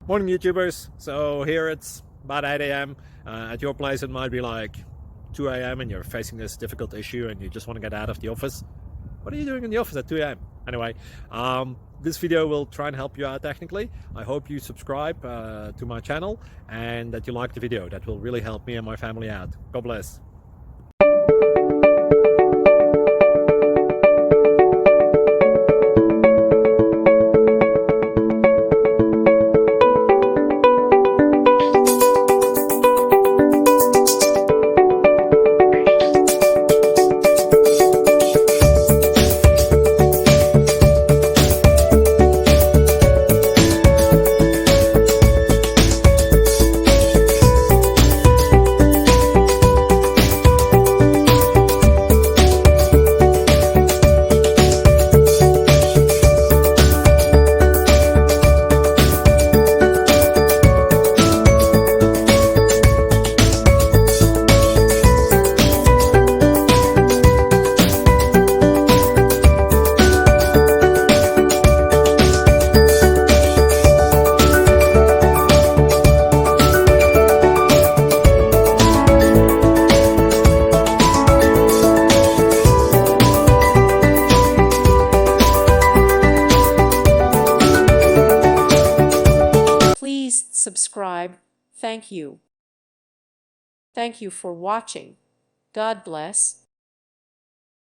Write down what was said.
Morning YouTubers. So here it's about 8 a.m. At your place it might be like 2 a.m. and you're facing this difficult issue and you just want to get out of the office. What are you doing in the office at 2 a.m.? Anyway, this video will try and help you out technically. I hope you subscribe to my channel and that you like the video. That will really help me and my family out. God bless. Please subscribe. Thank you. Thank you for watching. God bless.